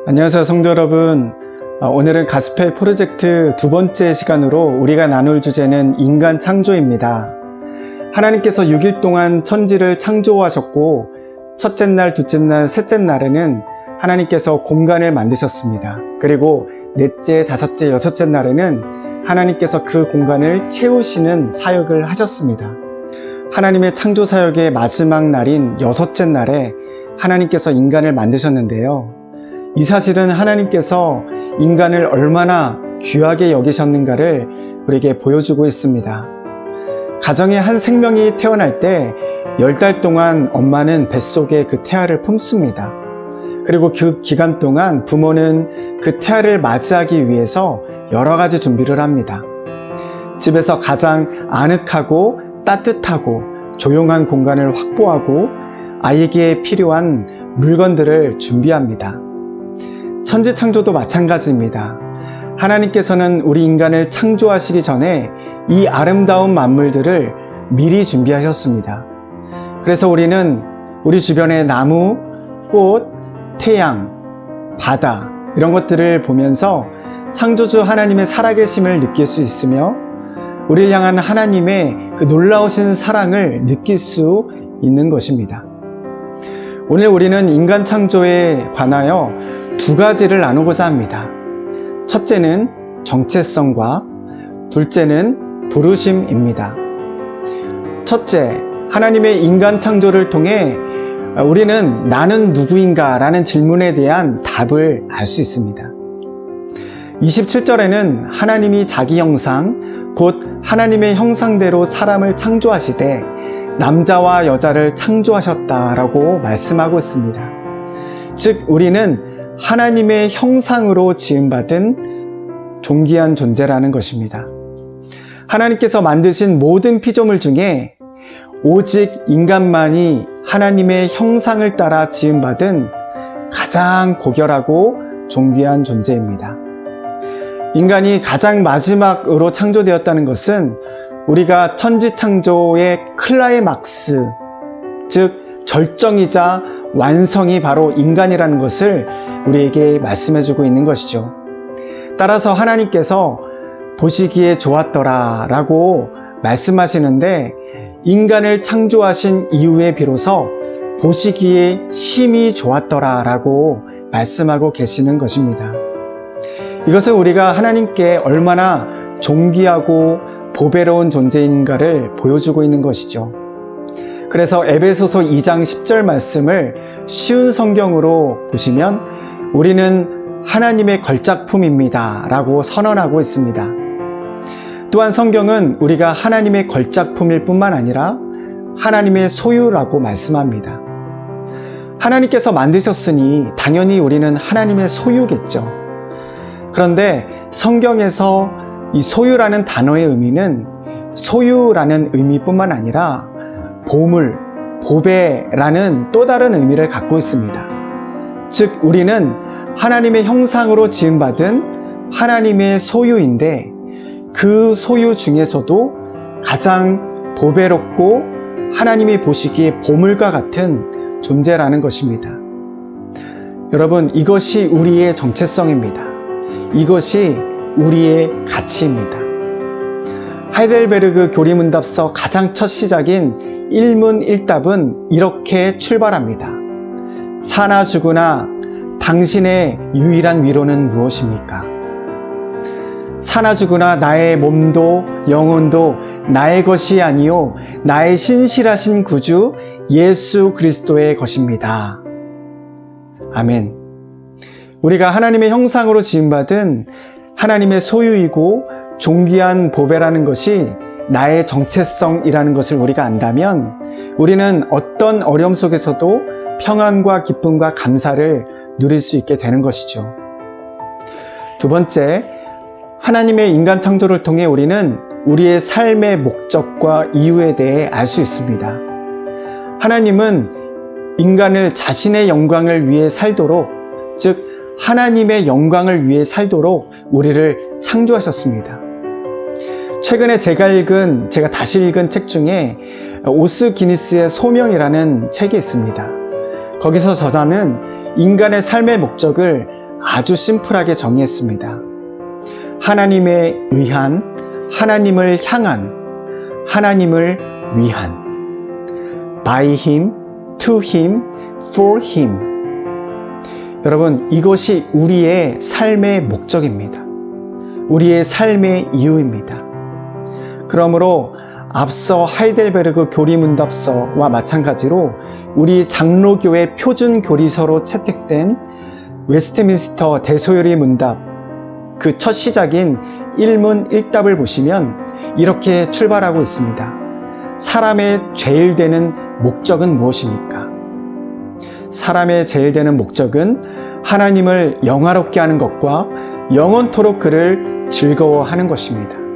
안녕하세요, 성도 여러분. 오늘은 가스펠 프로젝트 두 번째 시간으로 우리가 나눌 주제는 인간 창조입니다. 하나님께서 6일 동안 천지를 창조하셨고 첫째 날, 둘째 날, 셋째 날에는 하나님께서 공간을 만드셨습니다. 그리고 넷째, 다섯째, 여섯째 날에는 하나님께서 그 공간을 채우시는 사역을 하셨습니다. 하나님의 창조 사역의 마지막 날인 여섯째 날에 하나님께서 인간을 만드셨는데요. 이 사실은 하나님께서 인간을 얼마나 귀하게 여기셨는가를 우리에게 보여주고 있습니다. 가정에 한 생명이 태어날 때 10달 동안 엄마는 뱃속에 그 태아를 품습니다. 그리고 그 기간 동안 부모는 그 태아를 맞이하기 위해서 여러 가지 준비를 합니다. 집에서 가장 아늑하고 따뜻하고 조용한 공간을 확보하고 아이에게 필요한 물건들을 준비합니다. 천지 창조도 마찬가지입니다. 하나님께서는 우리 인간을 창조하시기 전에 이 아름다운 만물들을 미리 준비하셨습니다. 그래서 우리는 우리 주변의 나무, 꽃, 태양, 바다 이런 것들을 보면서 창조주 하나님의 살아계심을 느낄 수 있으며 우리를 향한 하나님의 그 놀라우신 사랑을 느낄 수 있는 것입니다. 오늘 우리는 인간 창조에 관하여 두 가지를 나누고자 합니다. 첫째는 정체성과 둘째는 부르심입니다. 첫째, 하나님의 인간 창조를 통해 우리는 나는 누구인가 라는 질문에 대한 답을 알 수 있습니다. 27절에는 하나님이 자기 형상, 곧 하나님의 형상대로 사람을 창조하시되 남자와 여자를 창조하셨다라고 말씀하고 있습니다. 즉 우리는 하나님의 형상으로 지음받은 존귀한 존재라는 것입니다. 하나님께서 만드신 모든 피조물 중에 오직 인간만이 하나님의 형상을 따라 지음받은 가장 고결하고 존귀한 존재입니다. 인간이 가장 마지막으로 창조되었다는 것은 우리가 천지 창조의 클라이막스, 즉 절정이자 완성이 바로 인간이라는 것을 우리에게 말씀해주고 있는 것이죠. 따라서 하나님께서 보시기에 좋았더라 라고 말씀하시는데 인간을 창조하신 이후에 비로소 보시기에 심히 좋았더라 라고 말씀하고 계시는 것입니다. 이것은 우리가 하나님께 얼마나 존귀하고 보배로운 존재인가를 보여주고 있는 것이죠. 그래서 에베소서 2장 10절 말씀을 쉬운 성경으로 보시면 우리는 하나님의 걸작품입니다 라고 선언하고 있습니다. 또한 성경은 우리가 하나님의 걸작품일 뿐만 아니라 하나님의 소유라고 말씀합니다. 하나님께서 만드셨으니 당연히 우리는 하나님의 소유겠죠. 그런데 성경에서 이 소유라는 단어의 의미는 소유라는 의미뿐만 아니라 보물, 보배라는 또 다른 의미를 갖고 있습니다. 즉 우리는 하나님의 형상으로 지음받은 하나님의 소유인데 그 소유 중에서도 가장 보배롭고 하나님이 보시기에 보물과 같은 존재라는 것입니다. 여러분, 이것이 우리의 정체성입니다. 이것이 우리의 가치입니다. 하이델베르그 교리문답서 가장 첫 시작인 1문 1답은 이렇게 출발합니다. 사나 죽으나 당신의 유일한 위로는 무엇입니까? 사나 죽으나 나의 몸도 영혼도 나의 것이 아니요 나의 신실하신 구주 예수 그리스도의 것입니다. 아멘. 우리가 하나님의 형상으로 지음받은 하나님의 소유이고 존귀한 보배라는 것이 나의 정체성이라는 것을 우리가 안다면 우리는 어떤 어려움 속에서도 평안과 기쁨과 감사를 누릴 수 있게 되는 것이죠. 두 번째, 하나님의 인간 창조를 통해 우리는 우리의 삶의 목적과 이유에 대해 알 수 있습니다. 하나님은 인간을 자신의 영광을 위해 살도록, 즉 하나님의 영광을 위해 살도록 우리를 창조하셨습니다. 최근에 제가 다시 읽은 책 중에 오스 기니스의 소명이라는 책이 있습니다. 거기서 저자는 인간의 삶의 목적을 아주 심플하게 정의했습니다. 하나님에 의한, 하나님을 향한, 하나님을 위한. By Him, to Him, for Him. 여러분, 이것이 우리의 삶의 목적입니다. 우리의 삶의 이유입니다. 그러므로 앞서 하이델베르그 교리문답서와 마찬가지로 우리 장로교회 표준 교리서로 채택된 웨스트민스터 대소요리 문답 그 첫 시작인 1문 1답을 보시면 이렇게 출발하고 있습니다. 사람의 제일 되는 목적은 무엇입니까? 사람의 제일 되는 목적은 하나님을 영화롭게 하는 것과 영원토록 그를 즐거워하는 것입니다.